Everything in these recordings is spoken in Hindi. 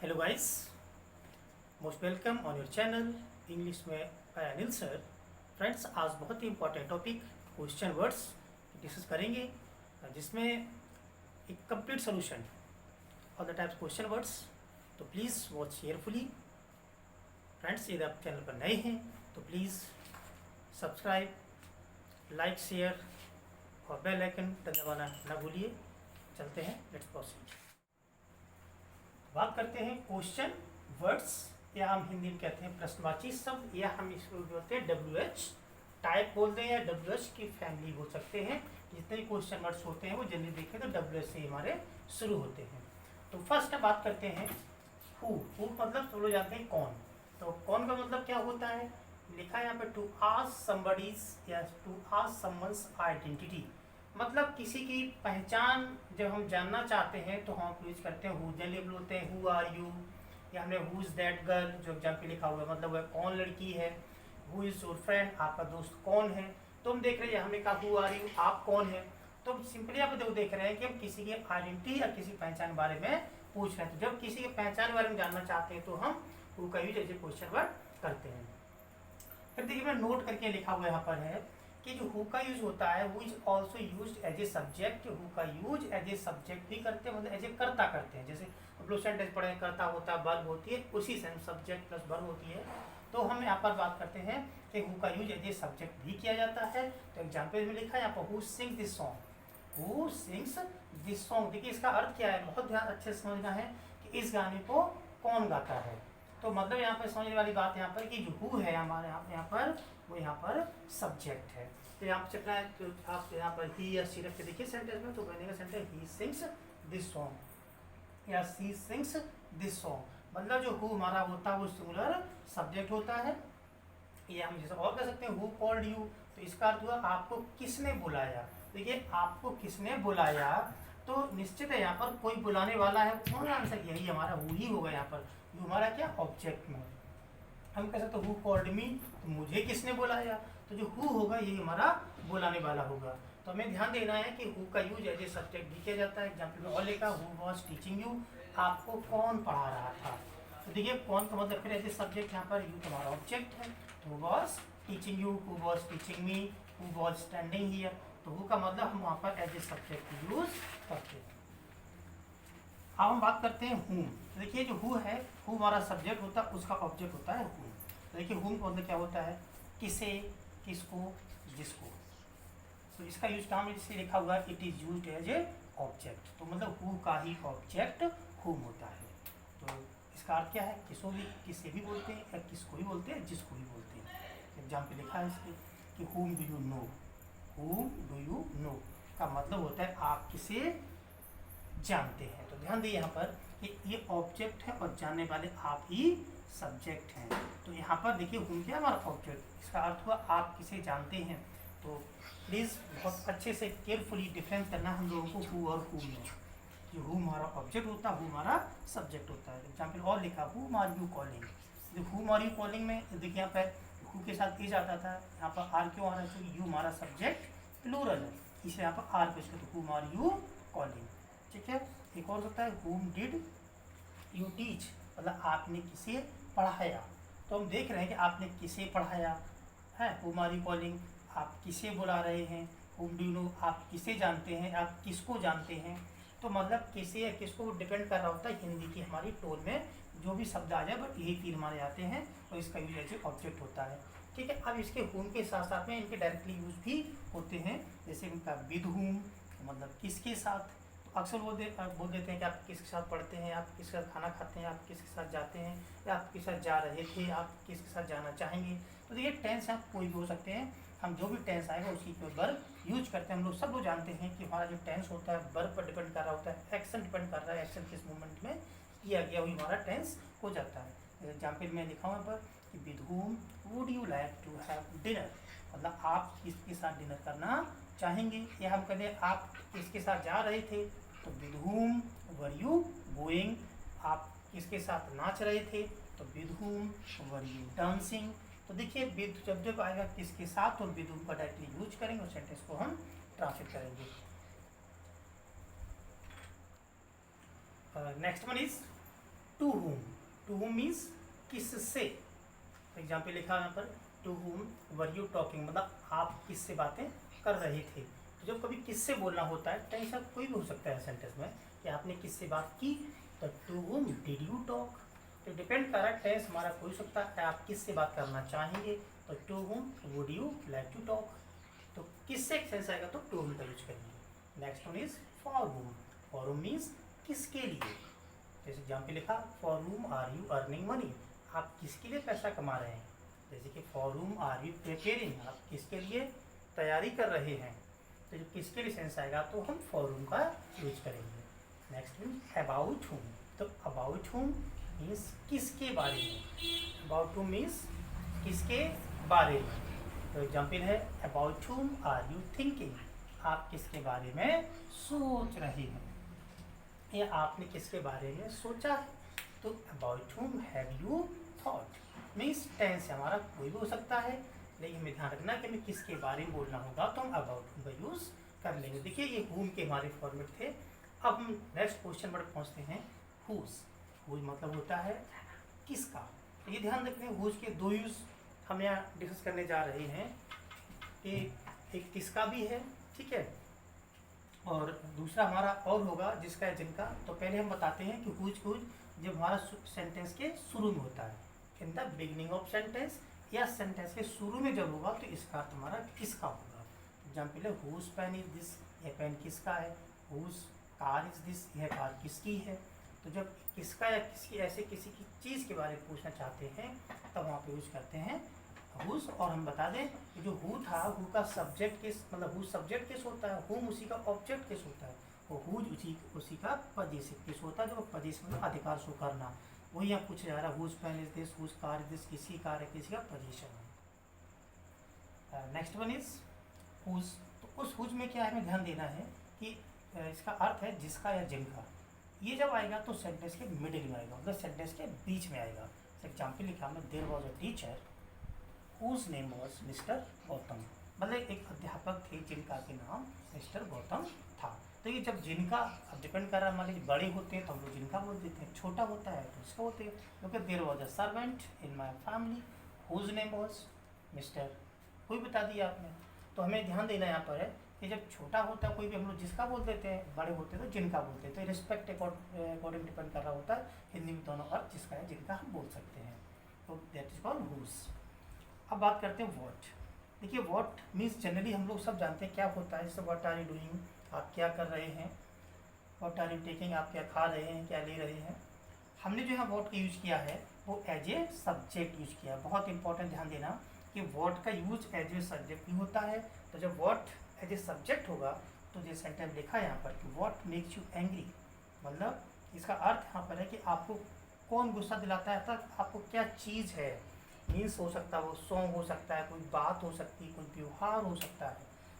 Hello guys, most welcome on your channel English में बाय अनिल सर। फ्रेंड्स, आज बहुत ही important topic question words discuss करेंगे, जिसमें एक complete solution of the types question words. तो प्लीज़ वॉच केयरफुली। फ्रेंड्स, यदि आप चैनल पर नए हैं तो प्लीज़ सब्सक्राइब, लाइक, शेयर और बेल आइकन दबाना ना भूलिए। चलते हैं, लेट्स प्रोसीड। बात करते हैं क्वेश्चन वर्ड्स, या हम हिंदी में कहते हैं प्रश्नवाची शब्द, या हम इसको बोलते हैं WH टाइप बोलते हैं, या WH की फैमिली बोल सकते हैं। जितने भी क्वेश्चन वर्ड्स होते हैं वो जनरली देखें तो WH से हमारे शुरू होते हैं। तो फर्स्ट बात करते हैं हु मतलब सब लोग जानते हैं कौन। तो कौन का मतलब क्या होता है, लिखा है यहाँ पे टू आस्क समबडीज या टू आस्क समवन्स आइडेंटिटी। मतलब किसी की पहचान जब हम जानना चाहते हैं तो हम यूज करते हैं हु। जनरली बोलते हैं हु आर यू, या हमने हु इज़ दैट गर्ल जो एग्जाम पे लिखा हुआ है, मतलब वह कौन लड़की है। हु इज़ योर फ्रेंड, आपका दोस्त कौन है। तो हम देख रहे हैं, हमने कहा हु आर यू, आप कौन है। तो सिंपली आप देख रहे हैं कि हम किसी की आइडेंटिटी या किसी पहचान के बारे में पूछ रहे हैं। तो जब किसी के पहचान के बारे में जानना चाहते हैं तो हम हु का use as a question word करते हैं। फिर देखिए, मैं नोट करके लिखा हुआ यहाँ पर है कि जो हु का यूज होता है who is also use as a subject. Who का यूज एज ए सब्जेक्ट भी करते हैं, मतलब एज ए कर्ता करते हैं। जैसे हम लोग सेंटेंस पढ़े, कर्ता होता है, वर्ब होती है, उसी से सब्जेक्ट प्लस वर्ब होती है। तो हम यहाँ पर बात करते हैं कि हु का यूज एज ए सब्जेक्ट भी किया जाता है। तो एग्जाम्पल में लिखा है यहाँ पर who sings this song. Who sings this song. देखिए इसका अर्थ क्या है, बहुत ध्यान अच्छे से समझना है कि इस गाने को कौन गाता है। तो मतलब यहाँ पर समझने वाली बात यहाँ पर कि जो हु है हमारे यहाँ पर वो यहाँ पर सब्जेक्ट है। तो यहाँ पर चलना है, तो आप यहाँ पर ही या सी रख के देखिए सेंटेंस में। तो बनेगा sentence he sings this song या सी सिंग्स दिस सॉन्ग। मतलब जो हु हमारा होता है वो सिंगुलर सब्जेक्ट होता है। ये हम जैसे और कह सकते हैं हु कॉल्ड यू। तो इसका अर्थ हुआ आपको किसने बुलाया। देखिए आपको किसने बुलाया, तो निश्चित है यहाँ पर कोई बुलाने वाला है। कौन आंसर, यही हमारा हु ही होगा यहाँ पर। ये हमारा क्या ऑब्जेक्ट में हम कह सकते हु कॉल्ड मी, तो मुझे किसने बुलाया। तो जो हु होगा यही हमारा बुलाने वाला होगा। तो हमें ध्यान देना है कि हु का यूज एज ए सब्जेक्ट भी किया जाता है। एग्जाम्पल में और लिखा हु वॉज टीचिंग यू, आपको कौन पढ़ा रहा था। तो देखिए कौन का मतलब फिर एज ए सब्जेक्ट यहाँ पर यू हमारा ऑब्जेक्ट है। तो who was teaching you, who was teaching me, who was standing here. तो हु का मतलब हम वहाँ पर एज ए सब्जेक्ट यूज करते हैं। अब हम बात करते हैं हूम। तो देखिए जो हु है, हु हमारा सब्जेक्ट होता है, उसका ऑब्जेक्ट होता है हु। तो देखिए हूम का मतलब क्या होता है, किसे, किसको, जिसको। तो इसका यूज काम जिससे लिखा हुआ है it is used as a object. तो मतलब हु का ही ऑब्जेक्ट हुम होता है। तो इसका अर्थ क्या है, किसको भी, किसे भी बोलते हैं, या किसको भी बोलते हैं, जिसको भी बोलते हैं। एग्जाम्पल लिखा है इसके कि हुम डू यू नो। हुम डू यू नो का मतलब होता है आप किसे जानते हैं। तो ध्यान दिए यहाँ पर कि ये ऑब्जेक्ट है और जानने वाले आप ही सब्जेक्ट हैं। तो यहाँ पर देखिए हुम क्या हमारा ऑब्जेक्ट, इसका अर्थ हुआ आप किसे जानते हैं। तो प्लीज़ बहुत अच्छे से केयरफुली डिफरेंस करना हम लोगों को हु और हु में। कि हु हमारा ऑब्जेक्ट होता है, हु हमारा सब्जेक्ट होता है। एग्जाम्पल और लिखा हु आर यू कॉलिंग। तो हु आर यू कॉलिंग में देखिए यहाँ पर हु के साथ इज आता था, यहाँ पर आर क्यों आ रहा है, क्योंकि यू हमारा सब्जेक्ट प्लूरल है, इसलिए यहाँ पर आर पेश करते हु आर यू कॉलिंग। ठीक है। एक और होता है whom did you teach, मतलब आपने किसे पढ़ाया। तो हम देख रहे हैं कि आपने किसे पढ़ाया है। whom are you calling, आप किसे बुला रहे हैं। whom do you know, आप किसे जानते हैं, आप किसको जानते हैं। तो मतलब किसे या किसको डिपेंड कर रहा होता है हिंदी की हमारी टोन में जो भी शब्द आ जाए, बट यही तीन हमारे आते हैं और इसका यूज एज ऑब्जेक्ट होता है। ठीक है। अब इसके whom के साथ साथ में इनके डायरेक्टली यूज भी होते हैं। जैसे इनका विद whom, मतलब किसके साथ। अक्सर बोल देते हैं कि आप किसके साथ पढ़ते हैं, आप किसके साथ खाना खाते हैं, आप किसके साथ जाते हैं, या आप किसके साथ जा रहे थे, आप किसके साथ जाना चाहेंगे। तो देखिए टेंस आप कोई भी हो सकते हैं, हम जो भी टेंस आएगा उसी पे वर्ब यूज करते हैं। हम लोग सब लोग जानते हैं कि हमारा जो टेंस होता है वर्ब पर डिपेंड कर रहा होता है, एक्शन डिपेंड कर रहा है, एक्शन किस मूवमेंट में किया गया वही हमारा टेंस हो जाता है। एग्जाम्पल में लिखा हुआ पर कि with whom would you like to have dinner, मतलब आप किसके साथ डिनर करना चाहेंगे। या हम कहते हैं आप किसके साथ जा रहे थे, तो with whom were you going, आप किसके साथ नाच रहे थे, तो with whom were you dancing. तो देखिए विद जब आएगा किसके साथ, तो विद whom का डायरेक्टली यूज करेंगे और सेंटेंस को हम ट्रांसलेट करेंगे। Next one is to whom means किससे। एग्जाम्पल लिखा यहाँ पर, to whom were you talking, मतलब आप किससे बातें कर रहे थे। तो जब कभी किससे बोलना होता है, टेंस कोई भी हो सकता है सेंटेंस में कि आपने किससे बात की, तो to whom did you talk. तो डिपेंड कर रहा है, टेंस हमारा कोई हो सकता है, आप किससे बात करना चाहेंगे, तो to whom would you like to talk. तो किससे सेंस आएगा तो टू whom का यूज करेंगे। Next one is for whom means किसके लिए। जैसे एग्जाम्पल लिखा, for whom are you earning money, आप किसके लिए पैसा कमा रहे हैं। जैसे कि for whom are you preparing, आप किसके लिए तैयारी कर रहे हैं। तो जो किसके लिए सेंस आएगा तो हम फॉर whom का यूज करेंगे। नेक्स्ट मीन अबाउट whom, तो अबाउट whom मीन्स किसके बारे में। अबाउट whom मीन्स किसके बारे में। तो एग्जाम्पल है, about whom are you thinking, आप किसके बारे में सोच रहे हैं, या आपने किसके बारे में सोचा है। तो about whom have you thought means tense हमारा कोई भी हो सकता है, लेकिन हमें ध्यान रखना कि हमें किसके बारे में बोलना होगा तो हम अबाउट whom का यूज़ कर लेंगे। देखिए ये whom के हमारे फॉर्मेट थे। अब हम नेक्स्ट क्वेश्चन पर पहुँचते हैं, whose। whose मतलब होता है किसका। ये ध्यान रखते हैं, whose के दो यूज़ हम यहाँ डिस्कस करने जा रहे हैं कि एक किसका भी है, ठीक है, और दूसरा हमारा और होगा जिसका है जिनका। तो पहले हम बताते हैं कि whose जब हमारा सेंटेंस के शुरू में होता है, in the beginning of sentence, या सेंटेंस के शुरू में जब होगा तो इसका अर्थ हमारा किसका होगा। एग्जाम्पल है, whose पेन इज दिस, यह पेन किसका है। whose कार इज दिस, यह कार किसकी है। तो जब किसका या किसकी ऐसे किसी की चीज़ के बारे में पूछना चाहते हैं तब वहाँ पे यूज करते हैं whose। और हम बता दें कि जो who था, who का सब्जेक्ट किस, मतलब who सब्जेक्ट किस होता है, whom उसी का ऑब्जेक्ट किस होता है, और whose उसी का पोजेसिव किस होता है, जो पोजेसिव मतलब अधिकार शो करना। वही यहाँ पूछा जा रहा है, whose pen is this, whose car is this, किसी कार है, किसी का पोजीशन है। Next one is whose। तो उस whose में क्या है, हमें ध्यान देना है कि इसका अर्थ है जिसका या जिनका। ये जब आएगा तो सेंटेंस के मिडिल में आएगा, मतलब सेंटेंस के बीच में आएगा। एग्जाम्पल लिखा हमने, there was a teacher whose name was mister Gautam, मतलब एक अध्यापक थे जिनका के नाम मिस्टर गौतम था। तो ये जब जिनका, अब डिपेंड कर रहा है, मान लीजिए बड़े होते हैं तो हम लोग जिनका बोल देते हैं, छोटा होता है तो इसका होते हैं। क्योंकि there was a servant in my family whose name was mister, कोई बता दिया आपने। तो हमें ध्यान देना यहाँ पर है कि जब छोटा होता है कोई भी हम लोग जिसका बोल देते हैं, बड़े होते हैं तो जिनका बोलते हैं। तो रिस्पेक्ट अकॉर्डिंग डिपेंड कर रहा होता है। हिंदी में दोनों अर्थ जिसका है जिनका हम बोल सकते हैं। तो दैट इज कॉल्ड whose। अब बात करते हैं व्हाट। देखिए व्हाट मीन्स जनरली हम लोग सब जानते हैं क्या होता है। जैसे व्हाट आर यू डूइंग, आप क्या कर रहे हैं। व्हाट आर यू टेकिंग, आप क्या खा रहे हैं, क्या ले रहे हैं। हमने जो है व्हाट का यूज किया है वो एज ए सब्जेक्ट यूज किया है। बहुत इंपॉर्टेंट ध्यान देना कि व्हाट का यूज एज ए सब्जेक्ट भी होता है। तो जब व्हाट एज ए सब्जेक्ट होगा तो जो सेंटेंस लिखा है यहाँ पर कि व्हाट मेक्स यू एंग्री, मतलब इसका अर्थ यहाँ पर है कि आपको कौन गुस्सा दिलाता है, तक आपको क्या चीज़ है। मीन्स हो सकता है, वो सॉन्ग हो सकता है, कोई बात हो सकती है, कोई त्यौहार हो सकता है।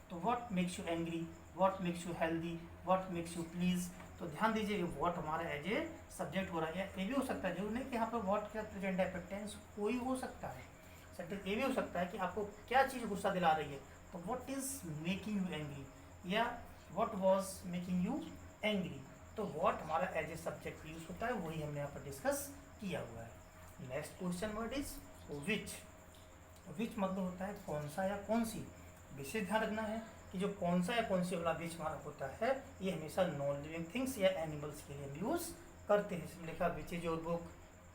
तो what makes you angry, what makes you healthy, what makes you please. तो ध्यान दीजिए व्हाट हमारा एज ए सब्जेक्ट हो रहा है। ये भी हो सकता है, जरूर नहीं कि यहाँ पर व्हाट का प्रेजेंट है, टेंस कोई हो सकता है। सेंटेंस ये भी हो सकता है कि आपको क्या चीज़ गुस्सा दिला रही है, तो what is making you angry, या what was making you angry. तो व्हाट हमारा एज ए सब्जेक्ट यूज होता है, वही हमने यहाँ पर डिस्कस किया हुआ है। Next question word is which. Which मतलब होता है कौन सा या कौन सी। विशेष ध्यान रखना है कि जो कौन सा या कौन सी वाला विच हमारा होता है ये हमेशा नॉन लिविंग थिंग्स या एनिमल्स के लिए हम यूज़ करते हैं। इसमें लिखा विच इज योर बुक,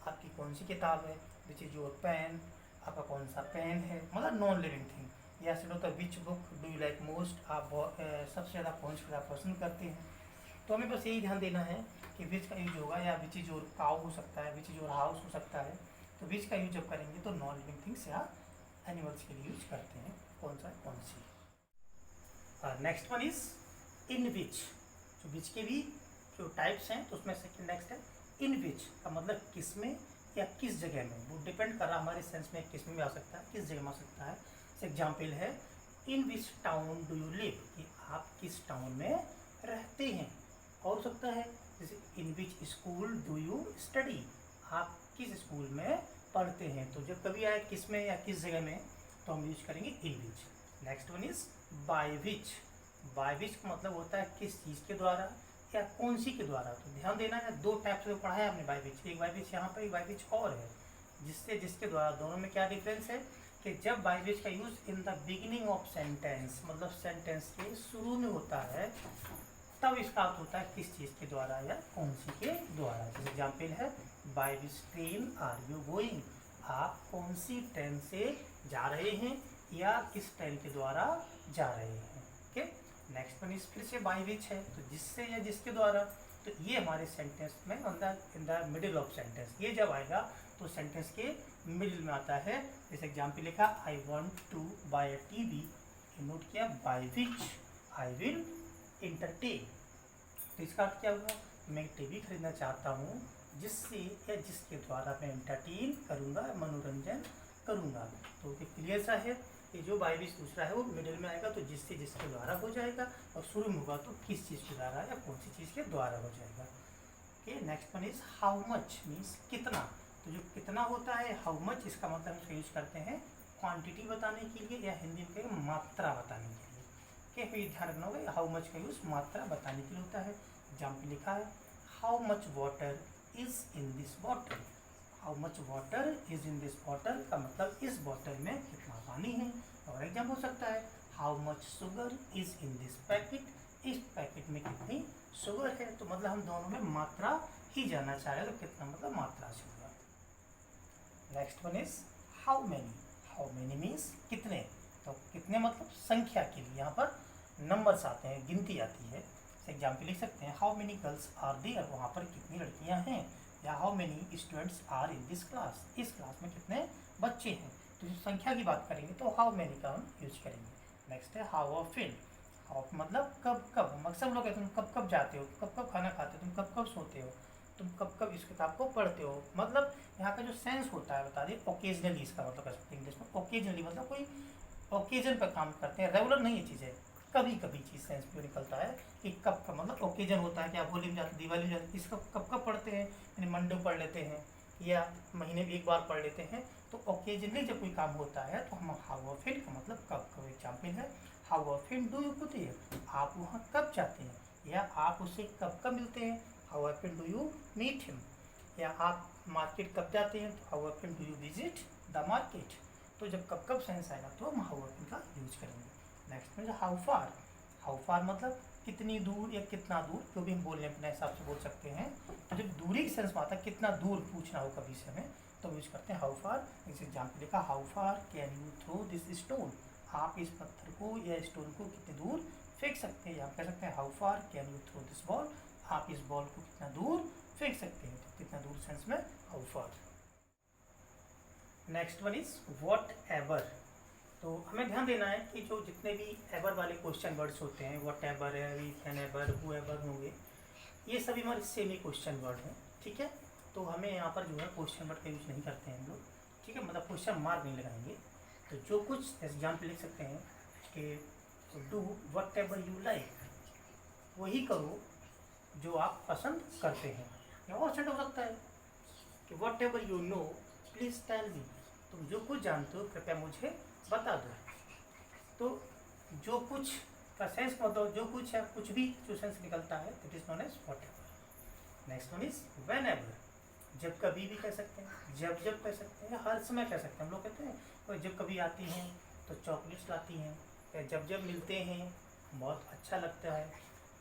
आपकी कौन सी किताब है। विच इज योर पेन, आपका कौन सा पेन है, मतलब नॉन लिविंग थिंग। या फिर होता है which book do you like most, आप सबसे ज़्यादा कौन सी किताब पसंद करते हैं। तो हमें बस यही ध्यान देना है कि विच का यूज होगा, या विच इज योर काउ हो सकता है, विच इज योर हाउस हो सकता है। तो विच का यूज जब करेंगे तो नॉन लिविंग थिंग्स या एनिमल्स के लिए यूज करते हैं, कौन सा कौन सी। नेक्स्ट वन इज इन विच। तो विच के भी जो टाइप्स हैं तो उसमें सेकंड नेक्स्ट है इन विच का मतलब किस में या किस जगह में। वो डिपेंड कर रहा है हमारे सेंस में, किस में भी आ सकता है, किस जगह में आ सकता है। एग्जाम्पल है इन विच टाउन डू यू लिव, कि आप किस टाउन में रहते हैं। और हो सकता है जैसे in which school do you study, आप किस स्कूल में पढ़ते हैं। तो जब कभी आए किस में या किस जगह में तो हम यूज करेंगे in which. Next one is by which. By which का मतलब होता है किस चीज़ के द्वारा या कौन सी के द्वारा। तो ध्यान देना है, दो टाइप से पढ़ा है आपने बाय विच, एक बाय विच यहाँ पर, एक बाय विच और है, जिससे जिसके द्वारा। दोनों में क्या डिफरेंस है कि जब बाय विच का use in the beginning of sentence, मतलब सेंटेंस के शुरू में होता है, तब इसका अर्थ होता है किस चीज़ के द्वारा या कौन सी के द्वारा। जैसे एग्जाम्पल है, by which train are you going, आप कौन सी ट्रेन से जा रहे हैं या किस ट्रेन के द्वारा जा रहे हैं। ओके, नेक्स्ट वन इस फिर से बाय विच है, तो जिससे या जिसके द्वारा। तो ये हमारे सेंटेंस में in the middle of sentence, ये जब आएगा तो सेंटेंस के मिडिल में आता है। जैसे एग्जाम्पल लिखा, I want to buy a TV, note किया by which I will entertain. तो इसका अर्थ क्या हुआ, मैं टीवी खरीदना चाहता हूँ जिससे या जिसके द्वारा मैं एंटरटेन करूँगा, मनोरंजन करूँगा। तो क्लियर सा है कि जो बाय विच दूसरा है वो मिडिल में आएगा, तो जिससे जिसके द्वारा हो जाएगा, और शुरू में होगा तो किस चीज़ के द्वारा या कौन सी चीज़ के द्वारा हो जाएगा। Okay, next one is how much, means कितना। तो जो कितना होता है, हाउ मच, इसका मतलब इसका यूज करते हैं क्वांटिटी बताने के लिए, या हिंदी में कहें मात्रा बताने के लिए। ओके, फिर ध्यान रखना होगा, हाउ मच का यूज मात्रा बताने के लिए होता है। एग्जाम्पल लिखा है, how much water is in this bottle, how much water is in this bottle का मतलब इस बॉटल में कितना पानी है। और एग्जाम हो सकता है, how much sugar is in this packet, इस पैकेट में कितनी शुगर है। तो मतलब हम दोनों में मात्रा ही जानना चाह रहे हैं, तो कितना मतलब मात्रा से होगा। Next one is how many, how many means कितने। तो कितने मतलब संख्या के लिए, यहाँ पर नंबर्स आते हैं, गिनती आती है। एग्जाम्पल लिख सकते हैं, how many girls are there, वहाँ पर कितनी लड़कियाँ हैं, या how many students are in this class, इस क्लास में कितने बच्चे हैं। तो जो संख्या की बात करेंगे तो हाउ मेनी का हम यूज करेंगे। नेक्स्ट है हाउ ऑफन, हाउ मतलब कब कब, मकसद लोग कहते हैं तुम कब कब जाते हो, कब कब खाना खाते हो, तुम कब कब सोते हो, तुम कब कब इस किताब को पढ़ते हो। मतलब यहाँ का जो सेंस होता है बता दें, ओकेजनली इसका मतलब कर सकते हैं इंग्लिश में। ओकेजनली मतलब कोई ओकेजन पर काम करते हैं, रेगुलर नहीं ये चीज़ है, कभी कभी चीज़ सेंस क्यों निकलता है कि कब का मतलब ओकेजन होता है कि आप होली में जाते, दिवाली में जाते, इसको कब कब पढ़ते हैं, यानी मंडे पढ़ लेते हैं या महीने में एक बार पढ़ लेते हैं। तो ओकेजनली जब कोई काम होता है तो हम हाउ ऑफन का मतलब कब कब। एग्जाम्पल है, how often do you go there, आप वहाँ कब जाते हैं, या आप उससे कब कब मिलते हैं, how often do you meet him, या आप मार्केट कब जाते हैं, तो how often do you visit the market. तो जब कब कब सेंस आएगा तो हम हाउ ऑफन का यूज करेंगे। नेक्स्ट में हाउ फार, हाउ फार मतलब कितनी दूर या कितना दूर, जो भी हम बोलने अपने हिसाब से बोल सकते हैं। तो जब दूरी की सेंस में आता है, कितना दूर पूछना हो कभी से हमें, तो यूज करते हैं हाउ फार। इस एग्जाम्पल लिखा, how far can you throw this stone, आप इस पत्थर को या स्टोन को कितनी दूर फेंक सकते हैं। या कह सकते हैं how far can you throw this ball, आप इस बॉल को कितना दूर फेंक सकते हैं। तो कितना दूर सेंस में how far. Next one is what ever. तो हमें ध्यान देना है कि जो जितने भी एवर वाले क्वेश्चन वर्ड्स होते हैं, वॉट एवर है, we can ever, whoever होंगे, ये सभी हमारे सेम ही क्वेश्चन वर्ड हैं। ठीक है, तो हमें यहाँ पर जो है क्वेश्चन वर्ड का यूज नहीं करते हैं हम लोग। ठीक है, मतलब क्वेश्चन मार्क नहीं लगाएंगे। तो जो कुछ एग्जाम्पल लिख सकते हैं कि do what ever you like, वही करो जो आप पसंद करते हैं। या और सेंट हो सकता है कि whatever you know please tell me, तुम जो कुछ जानते हो कृपया मुझे बता दो। तो जो कुछ का सेंस मतलब जो कुछ है, कुछ भी जो सेंस निकलता है, that is known as whatever. Next one is whenever, जब कभी भी कह सकते हैं, जब जब कह सकते हैं, हर समय कह सकते हैं। हम लोग कहते हैं और जब कभी आती हैं तो चॉकलेट्स लाती हैं, या जब जब मिलते हैं बहुत अच्छा लगता है।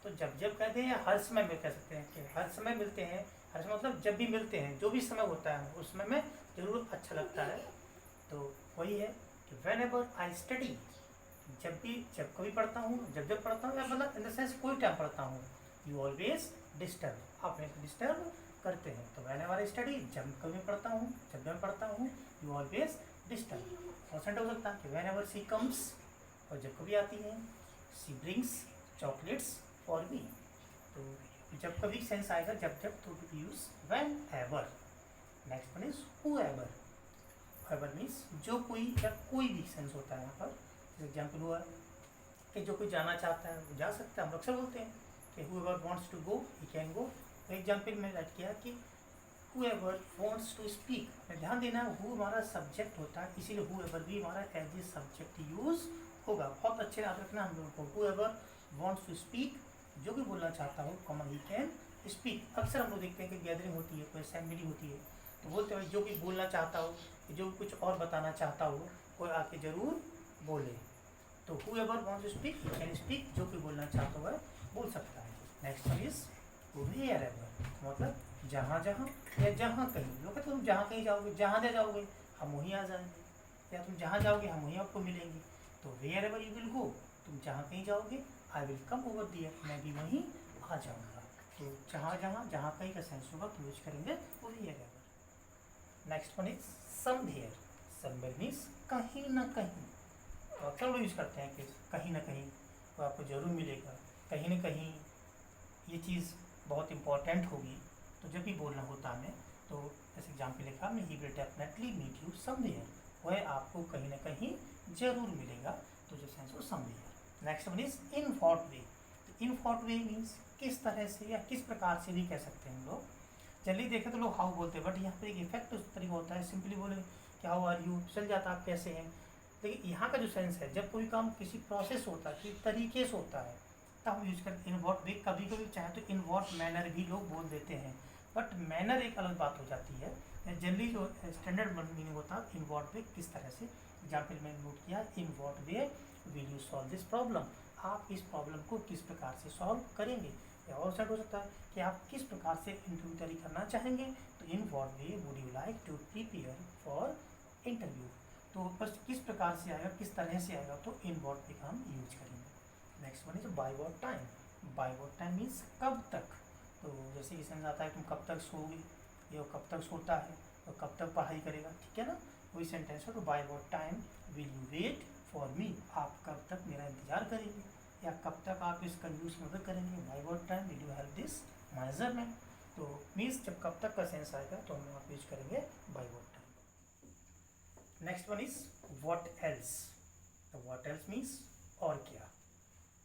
तो जब जब कहते हैं या हर समय में कह सकते हैं कि हर समय मिलते हैं, हर समय मतलब जब भी मिलते हैं, जो भी समय होता है उस समय में ज़रूर अच्छा लगता है। तो वही है कि वेन एवर आई स्टडी, जब भी जब कभी पढ़ता हूँ, जब जब पढ़ता हूँ, या मतलब इन द सेंस कोई टाइम पढ़ता हूँ। यू ऑलवेज डिस्टर्ब, आप मेरे को डिस्टर्ब करते हैं। तो वेन एवर आई स्टडी, जब कभी पढ़ता हूँ, जब जब पढ़ता हूँ, यू ऑलवेज डिस्टर्ब। और सेंट हो सकता है कि वेन एवर सी कम्स, और जब कभी आती है, सी ब्रिंग्स चॉकलेट्स फॉर मी। तो जब कभी सेंस आएगा जब जब, तो use when ever. Next one is who ever, ever means जो कोई या कोई भी सेंस होता है। यहाँ पर एग्जाम्पल हुआ कि जो कोई जाना चाहता है वो जा सकता है, हम अक्सर बोलते हैं कि whoever wants to go he can go. तो एग्जाम्पल में ऐड किया कि whoever wants to speak, ध्यान देना हु हमारा सब्जेक्ट होता है, इसीलिए हु एवर भी हमारा एज ए सब्जेक्ट यूज होगा। बहुत अच्छे याद रखना हम लोगों को, whoever wants to speak जो भी बोलना चाहता हो कॉमा ही कैन स्पीक। अक्सर हम लोग देखते हैं कि गैदरिंग होती है, कोई असेंबली होती है, तो बोलते हैं जो भी बोलना चाहता हो, जो कुछ और बताना चाहता हो, कोई आके ज़रूर बोले। तो whoever wants to speak he can speak, जो भी बोलना चाहता है बोल सकता है। नेक्स्ट वन इज wherever, मतलब जहाँ जहाँ या जहाँ कहीं। लोग कहते तुम जहाँ कहीं जाओगे, जहाँ दे जाओगे हम वहीं आ जाएंगे, या तुम जहाँ जाओगे हम वहीं आपको मिलेंगे। तो wherever you will go, तुम जहाँ कहीं जाओगे I will come over there, मैं भी वहीं आ जाऊँगा। तो जहाँ जहाँ जहाँ कहीं का सेंस होगा तो यूज करेंगे wherever। Next one is somewhere। somewhere means कहीं ना कहीं। तो अक्सर लोग यूज करते हैं कि कहीं ना कहीं तो आपको जरूर मिलेगा, कहीं ना कहीं ये चीज़ बहुत इंपॉर्टेंट होगी। तो जब भी बोलना होता है तो जैसे एग्जाम्पल लिखा हमने, he will definitely meet you somewhere, वह आपको कहीं ना कहीं जरूर मिलेगा। तो जो सेंस हो somewhere. Next one is in what वे। तो इन व्हाट वे मीन्स किस तरह से या किस प्रकार से भी कह सकते हैं हम लोग। जल्दी देखें तो लोग हाउ बोलते हैं, बट यहाँ पर एक इफेक्ट उस तरीका होता है, सिंपली बोले कि हाउ आर यू, चल जाता आप कैसे हैं। लेकिन यहाँ का जो सेंस है, जब कोई काम किसी प्रोसेस होता है, किसी तरीके से होता है, तब हम यूज करते हैं इन व्हाट वे। कभी कभी चाहे तो इन व्हाट मैनर भी लोग बोल देते हैं, बट मैनर एक अलग बात हो जाती है। जनरली जो स्टैंडर्ड मीनिंग होता है इन व्हाट वे किस तरह से। एग्जाम्पल मैंने नोट किया, इन what way will you solve this problem, आप इस प्रॉब्लम को किस प्रकार से सॉल्व करेंगे। या और सेट हो सकता है कि आप किस प्रकार से इंटरव्यू तैयारी करना चाहेंगे। तो in what way would you like to prepare for interview. तो बस किस प्रकार से आएगा, किस तरह से आएगा, तो इन व्हाट वे का हम यूज करेंगे। Next one is bye what time. Bye what time means कब तक। तो जैसे कि समझ आता है तुम कब तक सोओगे, या कब तक सोता है, और कब तक पढ़ाई करेगा, ठीक है ना, वही सेंटेंस है। तो by what time will you wait for me, आप कब तक मेरा इंतजार करेंगे, या कब तक आप इस कंफ्यूज की मदद करेंगे। Bye what time will you help this measurement. तो मीन्स जब कब तक का सेंस आएगा तो हम आप यूज करेंगे bye what time. Next one is what else. तो व्हाट एल्स मीन्स और क्या।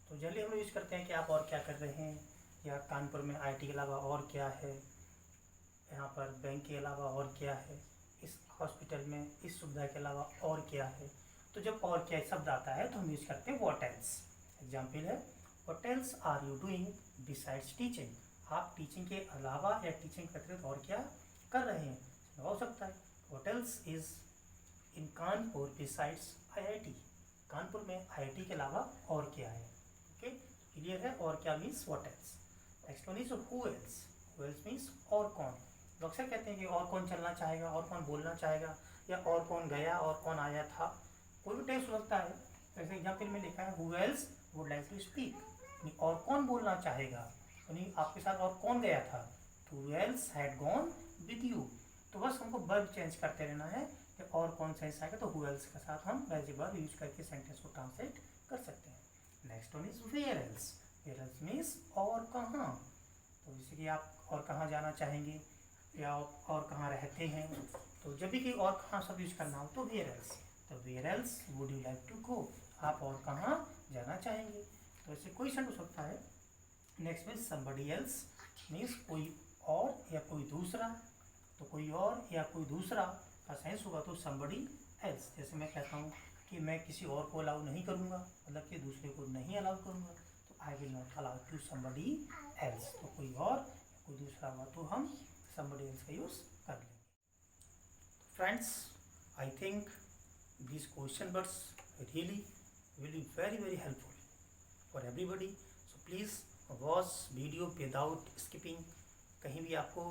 तो जनरली हम लोग यूज करते हैं कि आप और क्या कर रहे हैं, या कानपुर में आईटी के अलावा और क्या है, यहाँ पर बैंक के अलावा और क्या है, इस हॉस्पिटल में इस सुविधा के अलावा और क्या है। तो जब और क्या शब्द आता है तो हम यूज करते हैं व्हाट एल्स। एग्जाम्पल है, what else are you doing besides teaching, आप टीचिंग के अलावा या टीचिंग के अतिरिक्त और क्या कर रहे हैं, हो सकता है। What else is in Kanpur besides IIT, Kanpur में आईआईटी के अलावा और क्या है। ओके, क्लियर है, और क्या means what else. Next one is who else. Who else means और कौन। लोग अक्सर कहते हैं कि और कौन चलना चाहेगा, और कौन बोलना चाहेगा, या और कौन गया, और कौन आया था, कोई भी टेक्स्ट हो सकता है। जैसे एग्जाम्पल में लिखा है who else would like to speak, और कौन बोलना चाहेगा, यानी आपके साथ और कौन गया था। Who else had gone with you. तो बस हमको वर्ब चेंज करते रहना है कि और कौन सेंस आएगा तो हु एल्स के साथ हम एज ए वर्ब यूज करके सेंटेंस को ट्रांसलेट कर सकते हैं। Next one is where else. Where else means और कहाँ। तो जैसे कि आप और कहाँ जाना चाहेंगे, या और कहाँ रहते हैं, तो जब भी कोई और कहाँ सब यूज करना हो तो वेयर एल्स। तो where else would you like to go, आप और कहाँ जाना चाहेंगे। तो ऐसे कोई सेंट हो सकता है। नेक्स्ट में समबडी एल्स मीन्स कोई और या कोई दूसरा। तो कोई और या कोई दूसरा का सेंस होगा तो समबडी एल्स। जैसे मैं कहता हूँ कि मैं किसी और को अलाउ नहीं करूँगा, मतलब कि दूसरे को नहीं अलाउ करूँगा, तो I will not allow to somebody else. तो कोई और या कोई दूसरा हुआ तो हम समबडी एल्स का यूज़ कर लेंगे। Friends, I think these question words really will be very helpful for everybody. So please watch video without skipping. कहीं भी आपको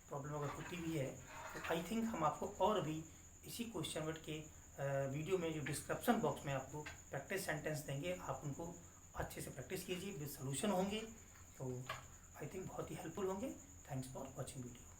प्रॉब्लम अगर होती भी है तो आई थिंक हम आपको और भी इसी क्वेश्चन वर्ड के वीडियो में जो डिस्क्रिप्शन बॉक्स में आपको प्रैक्टिस सेंटेंस देंगे, आप उनको अच्छे से प्रैक्टिस कीजिए, विद सोल्यूशन होंगे। तो आई थिंक बहुत ही हेल्पफुल होंगे। Thanks for watching video.